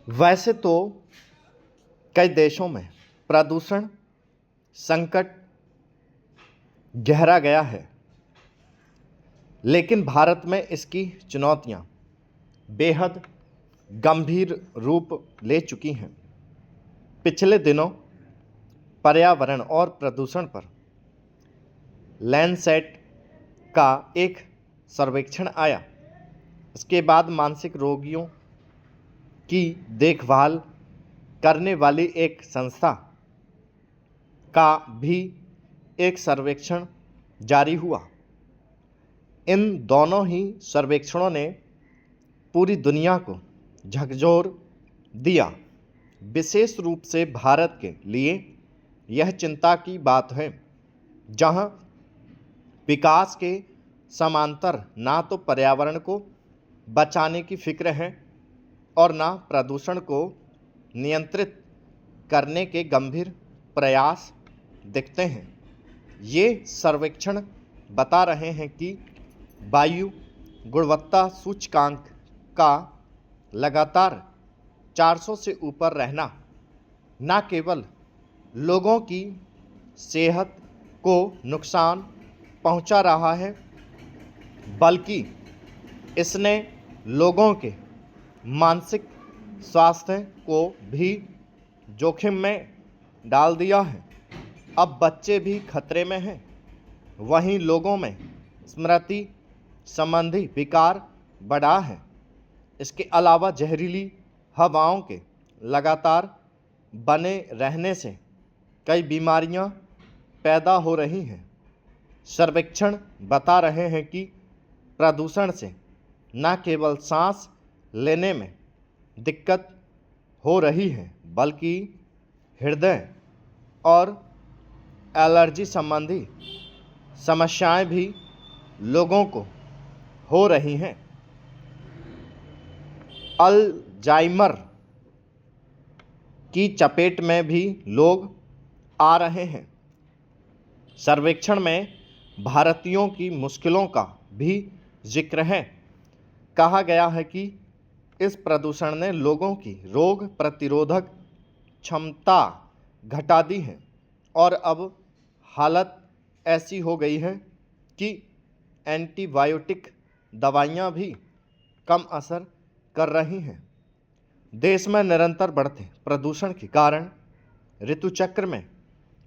वैसे तो कई देशों में प्रदूषण संकट गहरा गया है, लेकिन भारत में इसकी चुनौतियां बेहद गंभीर रूप ले चुकी हैं। पिछले दिनों पर्यावरण और प्रदूषण पर लैंडसेट का एक सर्वेक्षण आया। इसके बाद मानसिक रोगियों की देखभाल करने वाली एक संस्था का भी एक सर्वेक्षण जारी हुआ। इन दोनों ही सर्वेक्षणों ने पूरी दुनिया को झकझोर दिया। विशेष रूप से भारत के लिए यह चिंता की बात है, जहां विकास के समांतर ना तो पर्यावरण को बचाने की फिक्र है और ना प्रदूषण को नियंत्रित करने के गंभीर प्रयास दिखते हैं। ये सर्वेक्षण बता रहे हैं कि वायु गुणवत्ता सूचकांक का लगातार 400 से ऊपर रहना न केवल लोगों की सेहत को नुकसान पहुंचा रहा है, बल्कि इसने लोगों के मानसिक स्वास्थ्य को भी जोखिम में डाल दिया है। अब बच्चे भी खतरे में हैं। वहीं लोगों में स्मृति संबंधी विकार बढ़ा है। इसके अलावा जहरीली हवाओं के लगातार बने रहने से कई बीमारियां पैदा हो रही हैं। सर्वेक्षण बता रहे हैं कि प्रदूषण से न केवल सांस लेने में दिक्कत हो रही है, बल्कि हृदय और एलर्जी संबंधी समस्याएं भी लोगों को हो रही हैं। अल्जाइमर की चपेट में भी लोग आ रहे हैं। सर्वेक्षण में भारतीयों की मुश्किलों का भी जिक्र है। कहा गया है कि इस प्रदूषण ने लोगों की रोग प्रतिरोधक क्षमता घटा दी है और अब हालत ऐसी हो गई है कि एंटीबायोटिक दवाइयां भी कम असर कर रही हैं। देश में निरंतर बढ़ते प्रदूषण के कारण ऋतु चक्र में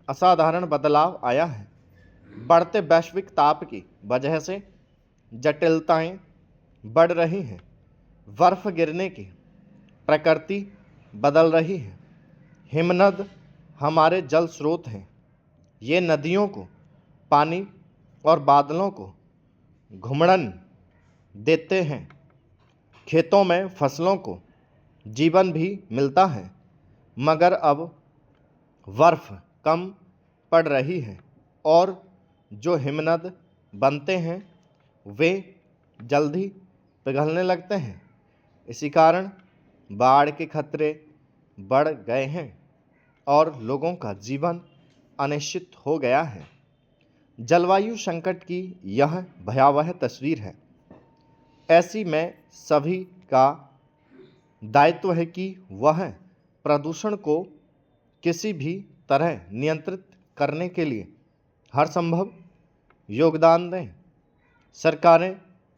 असाधारण बदलाव आया है। बढ़ते वैश्विक ताप की वजह से जटिलताएं बढ़ रही हैं। बर्फ गिरने की प्रकृति बदल रही है। हिमनद हमारे जल स्रोत हैं। ये नदियों को पानी और बादलों को घुमड़न देते हैं। खेतों में फसलों को जीवन भी मिलता है, मगर अब बर्फ कम पड़ रही है और जो हिमनद बनते हैं वे जल्दी पिघलने लगते हैं। इसी कारण बाढ़ के खतरे बढ़ गए हैं और लोगों का जीवन अनिश्चित हो गया है। जलवायु संकट की यह भयावह तस्वीर है। ऐसी में सभी का दायित्व है कि वह प्रदूषण को किसी भी तरह नियंत्रित करने के लिए हर संभव योगदान दें। सरकारें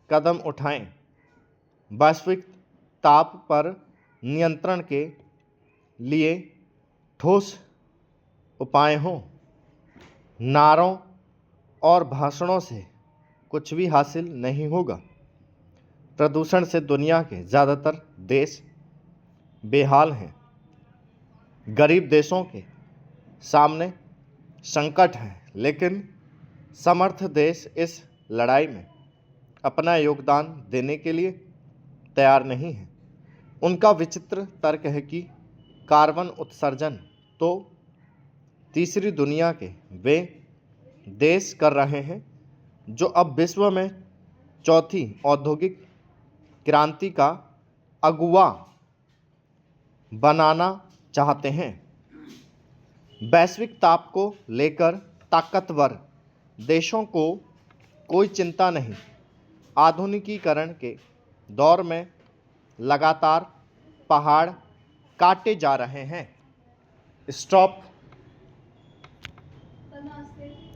कदम उठाएं, वैश्विक ताप पर नियंत्रण के लिए ठोस उपाय हों। नारों और भाषणों से कुछ भी हासिल नहीं होगा। प्रदूषण से दुनिया के ज़्यादातर देश बेहाल हैं। गरीब देशों के सामने संकट है, लेकिन समर्थ देश इस लड़ाई में अपना योगदान देने के लिए तैयार नहीं है। उनका विचित्र तर्क है कि कार्बन उत्सर्जन तो तीसरी दुनिया के वे देश कर रहे हैं जो अब विश्व में चौथी औद्योगिक क्रांति का अगुवा बनाना चाहते हैं। वैश्विक ताप को लेकर ताकतवर देशों को कोई चिंता नहीं। आधुनिकीकरण के दौर में लगातार पहाड़ काटे जा रहे हैं। स्टॉप।